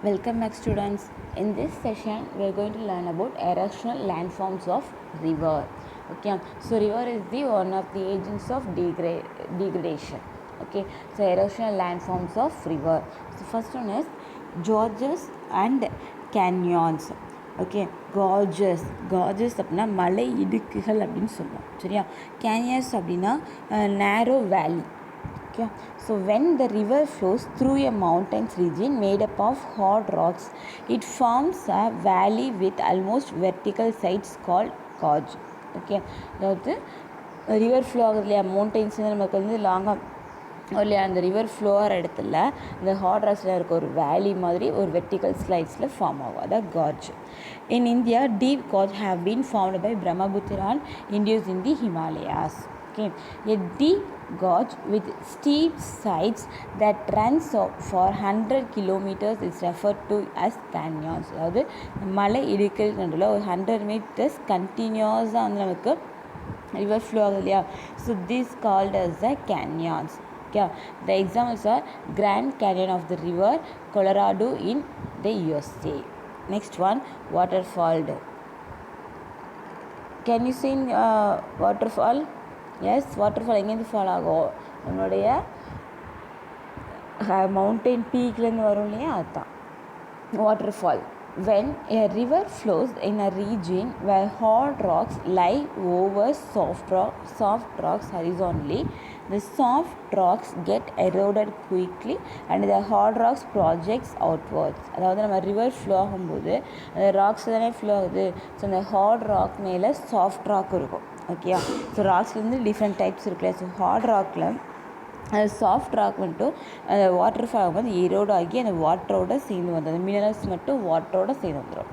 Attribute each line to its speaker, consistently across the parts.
Speaker 1: Welcome back students. In this session we are going to learn about erosional landforms of river. Okay, so river is the one of the agents of degradation. Okay, so erosional landforms of river. So first one is gorges and canyons. Okay Gorges அப்படின்னா மலை இடுக்குகள் அப்படின்னு சொல்லுவோம். சரியா? Canyons அப்படின்னா நேரோ வேலி. Okay, so when the river flows through a mountainous region made up of hard rocks, it forms a valley with almost vertical sides called gorge. Okay, அதாவது river flow ஆகுது இல்லையா, மவுண்டெயின்ஸ் நமக்கு வந்து லாங்காக இல்லையா, அந்த ரிவர் ஃப்ளோ ஆகிற இடத்துல இந்த ஹார்ட் ராக்ஸில் இருக்க ஒரு வேலி மாதிரி ஒரு வெர்டிக்கல் ஸ்லைட்ஸில் ஃபார்ம் ஆகும், அதான் gorge. In India deep gorge have been formed by Brahmaputra and Indus in the Himalayas. Okay, a deep gorge with steep sides that runs for 100 kilometers is referred to as canyons. அதாவது மலை இடுக்கல் நடுவில் ஒரு 100 meters கண்டினியூஸாக வந்து நமக்கு river flow ஆகுது இல்லையா, so this called as the canyons. Okay, the examples are Grand Canyon of the river Colorado in the USA. Next one, waterfall. Can you see waterfall? Yes, waterfall எங்கேருந்து fall ஆகும், நம்மளுடைய mountain பீக்லேருந்து வரும் இல்லையா, அதுதான் waterfall. When a river flows in a region where hard rocks lie over soft rocks horizontally, the soft rocks get eroded quickly and the hard rocks projects outwards. அதாவது நம்ம river flow ஆகும்போது அந்த rocks தானே flow ஆகுது, so அந்த heart rock மேலே soft rock இருக்கும். ஓகேயா, ஸோ ராக்ஸ்லேருந்து டிஃப்ரெண்ட் டைப்ஸ் இருக்குல்ல, ஸோ ஹார்ட் ராக்கில் அது சாஃப்ட் ராக் மட்டும் அந்த வாட்டர் ஃபால் வந்து எரோட் ஆகி அந்த வாட்டரோட சேர்ந்து வந்துடும், மினரல்ஸ் மட்டும் வாட்டரோட சேர்ந்து வந்துடும்.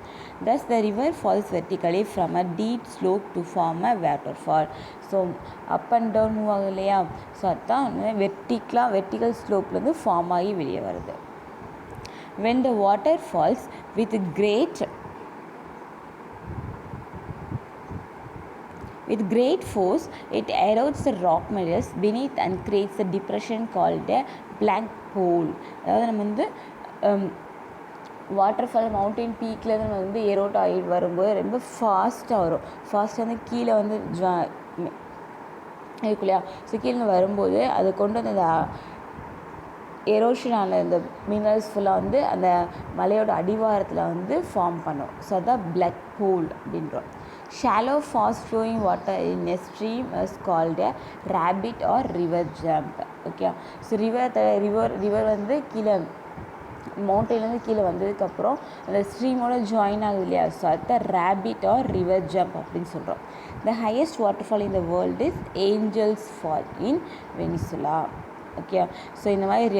Speaker 1: Thus the river falls vertically from a deep slope to form a waterfall. So up and down move ஆகுது இல்லையா, ஸோ அதுதான் வெர்டிக்கல் ஸ்லோப்லேருந்து ஃபார்ம் ஆகி வெளியே வருது. When the water falls with great force, it erodes the rock minerals beneath and creates a depression called a black hole. அதாவது நம்ம வந்து waterfall mountain பீக்லேருந்து நம்ம வந்து எரோட் ஆகி வரும்போது ரொம்ப ஃபாஸ்ட்டாக வரும், ஃபாஸ்ட்டாக வந்து கீழே வந்து இருக்கும் இல்லையா, ஸோ கீழே வரும்போது அது கொண்டு வந்து அந்த எரோஷனான இந்த மினரல்ஸ் ஃபுல்லாக வந்து அந்த மலையோட அடிவாரத்தில் வந்து ஃபார்ம் பண்ணும், ஸோ அதுதான் பிளாக் ஹோல் அப்படின்றோம். Shallow fast flowing water in a stream is called a rabbit or river jump. Okay, so river வந்து கீழே மவுண்டெயிலேருந்து கீழே வந்ததுக்கப்புறம் அந்த ஸ்ட்ரீமோட ஜாயின் ஆகுது இல்லையா, ஸோ அதுதான் ரேபிட் ஆர் ரிவர் ஜம்ப் அப்படின்னு சொல்கிறோம். The highest waterfall in the world is Angels Fall in Venezuela. Okay, so இந்த மாதிரி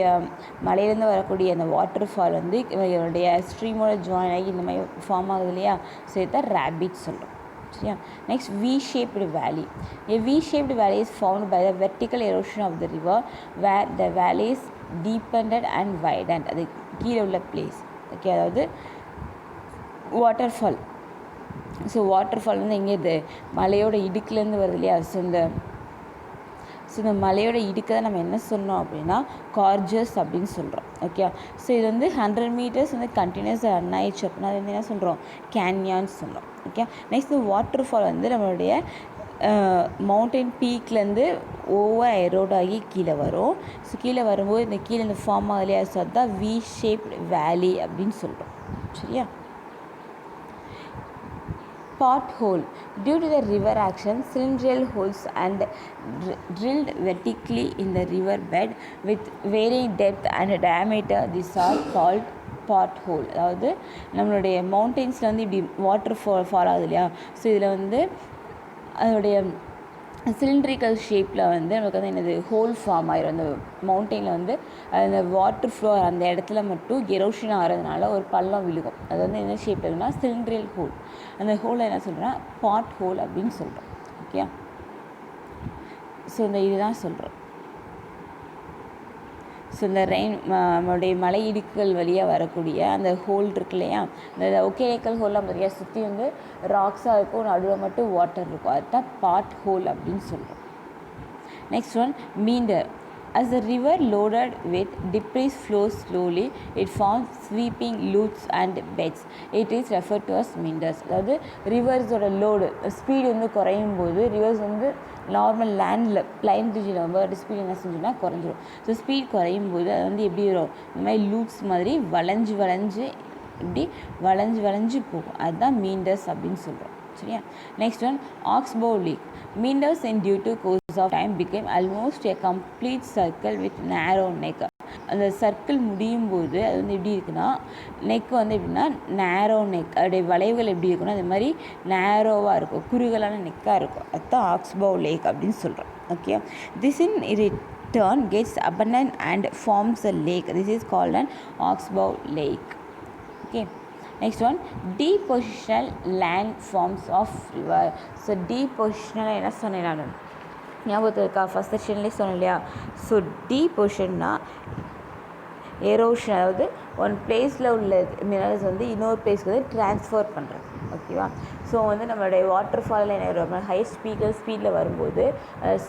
Speaker 1: மலையிலேருந்து வரக்கூடிய அந்த வாட்டர் ஃபால் வந்து இவருடைய ஸ்ட்ரீமோட ஜாயின் ஆகி இந்த மாதிரி ஃபார்ம் ஆகுது இல்லையா, ஸோ இதுதான் ரேபிட் சொல்கிறோம். சரியா? Next V-shaped valley. A V-shaped valley is formed by the vertical erosion of the river where the valley is deepened and widened. அது கீழே உள்ள பிளேஸ். ஓகே, அதாவது வாட்டர்ஃபால். ஸோ வாட்டர்ஃபால் வந்து எங்கே இது மலையோட இடுக்குலேருந்து வருது இல்லையா, ஸோ இந்த மலையோட இடுக்க தான் நம்ம என்ன சொன்னோம் அப்படின்னா கார்ஜஸ் அப்படின்னு சொல்கிறோம். ஓகே, ஸோ இது வந்து 100 meters வந்து கண்டினியூஸாக ரன் ஆயிடுச்சு அப்படின்னா அது வந்து என்ன சொல்கிறோம், கேன்யான்னு சொல்கிறோம். ஓகே, நெக்ஸ்ட் வாட்டர் ஃபால் வந்து நம்மளுடைய மவுண்டைன் பீக்லேருந்து ஓவர் எரோட் ஆகி கீழே வரும். ஸோ கீழே வரும்போது இந்த கீழே இந்த ஃபார்ம் ஆகலையா, ஸோ அதுதான் V-shaped valley அப்படின்னு சொல்கிறோம். சரியா? Pothole. Due to the river action, cylindrical holes and drilled vertically in the river bed with varying depth and diameter, these are called pothole. அதாவது நம்மளுடைய மவுண்டெயின்ஸில் வந்து இப்படி வாட்டர் ஃபால் ஆகுது இல்லையா, ஸோ இதில் வந்து அதோடைய சிலிண்ட்ரிக்கல் ஷேப்பில் வந்து நமக்கு வந்து என்னது ஹோல் ஃபார்ம் ஆயிரும். அந்த மவுண்டெயினில் வந்து அந்த வாட்டர் ஃப்ளோ அந்த இடத்துல மட்டும் எரோஷன் ஆகிறதுனால ஒரு பள்ளம் விழுகும், அது வந்து என்ன ஷேப் இருக்குன்னா சிலிண்ட்ரியல் ஹோல். அந்த ஹோலை என்ன சொல்கிறோன்னா பாட் ஹோல் அப்படின்னு சொல்கிறோம். ஓகே, ஸோ இந்த இதுதான் சொல்கிறோம். ஸோ இந்த நம்மளுடைய மலை இடுக்குகள் வழியாக வரக்கூடிய அந்த ஹோல் இருக்கு இல்லையா, இந்த ஒகேனக்கல் ஹோல்லாம் நிறையா சுற்றி வந்து ராக்ஸாக இருக்கும், நடுவில் மட்டும் வாட்டர் இருக்கும், அதுதான் பாட் ஹோல் அப்படின்னு சொல்கிறோம். Next one meander. As the river loaded with debris flows slowly, it forms sweeping loops and beds. It is referred to as meanders. அதாவது ரிவர்ஸோட லோடு ஸ்பீடு வந்து குறையும் போது ரிவர்ஸ் வந்து நார்மல் லேண்டில் பிளைன் ரீஜனில் வந்து ஸ்பீட் என்ன செஞ்சுன்னா குறைஞ்சிரும். ஸோ ஸ்பீட் குறையும் போது அது வந்து எப்படி வரும், இந்த மாதிரி லூப்ஸ் மாதிரி வளைஞ்சு இப்படி வளைஞ்சு போகும். அதுதான் மீண்டர்ஸ் அப்படின்னு சொல்கிறோம். சரியா? Next one oxbow lake. Meanders in due to course of time became almost a complete circle with narrow neck. அந்த சர்க்கிள் முடியும் போது அது வந்து எப்படி இருக்குன்னா, நெக் வந்து எப்படின்னா நேரோ நெக், அதோடைய வளைவுகள் எப்படி இருக்குன்னா அது மாதிரி நேரோவாக இருக்கும், குறுகலான நெக்காக இருக்கும். அதுதான் ஆக்ஸ்போ லேக் அப்படின்னு சொல்கிறோம். Okay, this in return gets abundant and forms a lake. This is called an oxbow lake. Okay. Next one, depositional landforms of river. So depositional என்ன சொன்னேன் நான், ஞாபகத்தில் இருக்கா? ஃபஸ்ட் செஷன்லேயே சொன்னேன் இல்லையா? ஸோ depositionனா எரோஷன், அதாவது ஒன் பிளேஸில் உள்ள மினரல்ஸ் வந்து இன்னொரு பிளேஸ்க்கு வந்து ட்ரான்ஸ்ஃபர் பண்ணுறது. ஓகேவா? ஸோ வந்து நம்மளுடைய வாட்டர் ஃபாலில் என்ன ஆகிடும், ஹை ஸ்பீடில் வரும்போது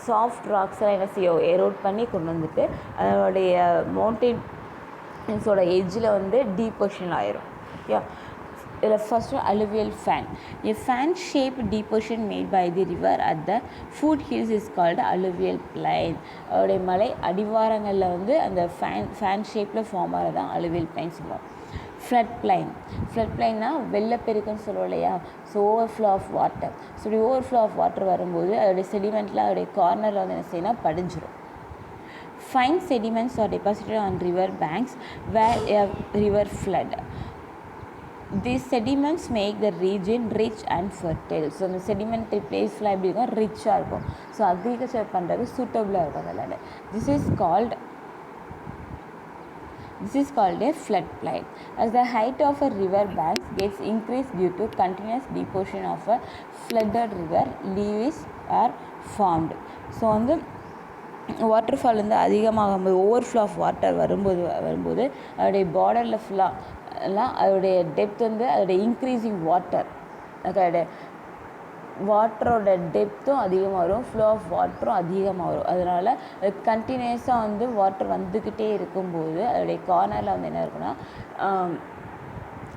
Speaker 1: சாஃப்ட் ராக்ஸ்லாம் என்ன செய்யும், எரோட் பண்ணி கொண்டு வந்துட்டு அதனுடைய மவுண்டெயின்ஸோட எட்ஜில் வந்து டீபொசிஷன் ஆயிரும். ஓகே, இதில் first alluvial fan. A fan-shaped deposition made by the river at the foot hills is called alluvial plain. அவருடைய மலை அடிவாரங்களில் வந்து அந்த ஃபேன் ஷேப்பில் ஃபார்ம் ஆகிறது தான் alluvial plain சொல்லுவோம். ஃப்ளட் பிளைன்னா வெள்ளப்பெருக்குன்னு சொல்லுவோம் இல்லையா? So overflow of water. So இப்படி ஓவர்ஃப்ளோ ஆஃப் வாட்டர் வரும்போது அதோடைய செடிமெண்ட்டில் அதோடைய கார்னரில் வந்து என்ன செய்யணும், படிஞ்சிடும். Fine sediments are deposited on river banks where a river flood. These sediments make the region rich and fertile. So இந்த செடிமெண்ட்ரி பிளேஸ்லாம் எப்படி இருக்கும், ரிச்சாக இருக்கும். ஸோ அக்ரிகல்ச்சர் பண்ணுறது சூட்டபுளாக இருக்கும் அதனால். This is called a floodplain. As the height of a river banks gets increased due to continuous deposition of a flooded river, levees are formed. So வந்து வாட்டர் ஃபால் வந்து அதிகமாகும்போது ஓவர்ஃப்ளோ ஆஃப் வாட்டர் வரும்போது அதோடைய பார்டரில் ஃபுல்லாக எல்லாம் அதோடைய depth வந்து அதோடைய இன்க்ரீஸிங் அதோட வாட்டரோட டெப்த்தும் அதிகமாக வரும், ஃப்ளோ ஆஃப் வாட்டரும் அதிகமாக வரும். அதனால் அது கண்டினியூஸாக வந்து வாட்டர் வந்துக்கிட்டே இருக்கும்போது அதோடைய கார்னரில் வந்து என்ன இருக்குன்னா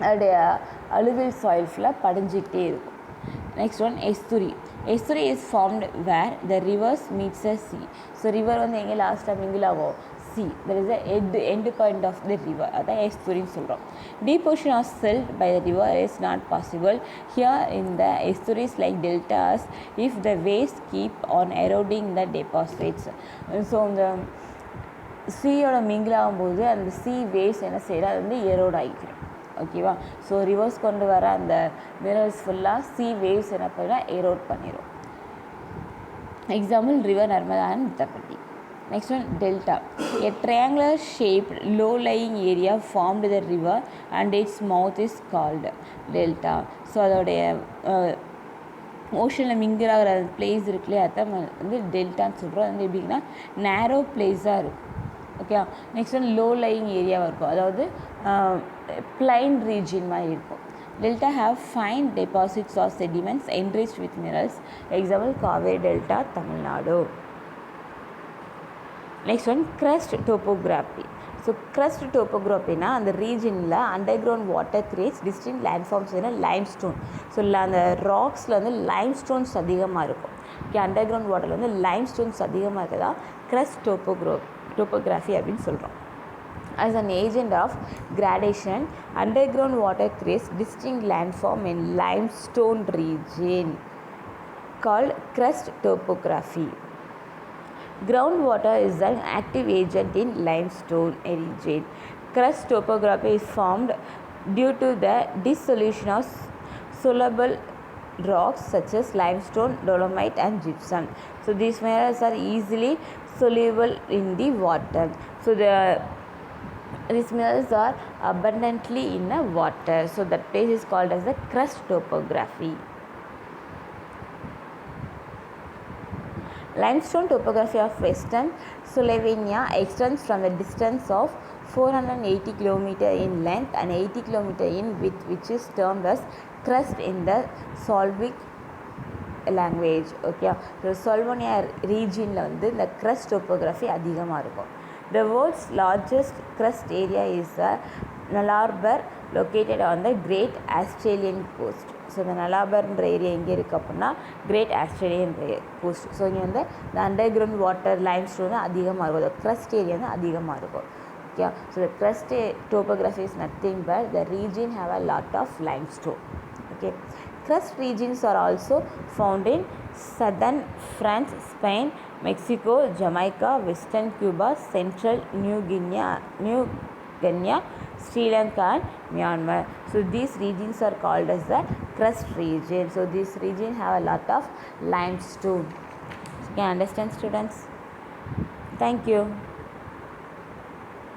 Speaker 1: அதோடைய அலுவியல் சாயில் ஃபுல்லாக படிஞ்சிக்கிட்டே இருக்கும். Next one, estuary. Estuary is formed where the rivers meets a sea. So river வந்து எங்கே லாஸ்ட்டாக மிங்கிள் ஆகும், sea. There is a end point of the river. அதான் estuaryன்னு சொல்கிறோம். Deposition of silt by the river is not possible here in the estuaries like deltas if the waves keep on eroding the deposits. So இந்த சீயோட mingle ஆகும்போது அந்த sea waves என்ன செய்யறது, அது வந்து erode ஆகிக்கிறோம். ஓகேவா? ஸோ ரிவர்ஸ் கொண்டு வர அந்த மினரல்ஸ் ஃபுல்லாக சி வேவ்ஸ் என்ன பண்ணால் எரோட் பண்ணிடும். எக்ஸாம்பிள் ரிவர் நர்மதா அண்ட் தப்பட்டி. Next one, delta. A triangular shaped low lying area formed the river and its mouth is called delta. So அதோடைய ஓஷனில் மிங்கிள் ஆகிற பிளேஸ் இருக்குல்லையே அதான் வந்து டெல்டான்னு சொல்கிறோம். அது வந்து எப்படின்னா நேரோ பிளேஸாக இருக்கும். Okay, next one low lying ஏரியாவாக இருக்கும், அதாவது பிளைன் ரீஜியன் மாதிரி இருக்கும். Delta have fine deposits of sediments enriched with minerals. Example Kaveri delta, Tamil Nadu. Next one, karst topography. So karst டோப்போகிராஃபினா அந்த ரீஜனில் underground water creates distinct landforms limestone. So அந்த ராக்ஸில் வந்து லைம்ஸ்டோன்ஸ் அதிகமாக இருக்கும். ஓகே, அண்டர் கிரவுண்ட் வாட்டரில் வந்து லைம்ஸ்டோன்ஸ் அதிகமாக இருக்கிறதா கிரஸ்ட் டோப்போகிராஃபி அப்படின்னு சொல்கிறோம். As an agent of gradation, underground water creates distinct landform in limestone region called crust topography. Groundwater is an active agent in limestone region. Crust topography is formed due to the dissolution of soluble rocks such as limestone, dolomite and gypsum. So these minerals are easily soluble in the water. So these minerals are abundantly in the water. So that place is called as the crust topography. Limestone topography of western Slovenia extends from a distance of 480 km in length and 80 km in width, which is termed as crust in the Solvik language. Okay, so Slovenia ரீஜியனில் வந்து இந்த crust topography அதிகமாக இருக்கும். The world's largest crust area is the Nullarbor located on the Great Australian coast. So இந்த நலாபர்ன்ற area எங்கே இருக்குது அப்படின்னா great Australian cost. So இங்கே வந்து இந்த அண்டர் கிரவுண்ட் வாட்டர் லைம்ஸ்டோன் அதிகமாக இருக்கும். இந்த க்ரஸ்ட் ஏரியா வந்து அதிகமாக இருக்கும். Okay, so the crust topography is nothing but the region have a lot of limestone. Okay, crust regions are also found in southern France, Spain, Mexico, Jamaica, western Cuba, central New Guinea, Sri Lanka and Myanmar. So these regions are called as the crust region. So this region have a lot of limestone. So you can understand, students. Thank you.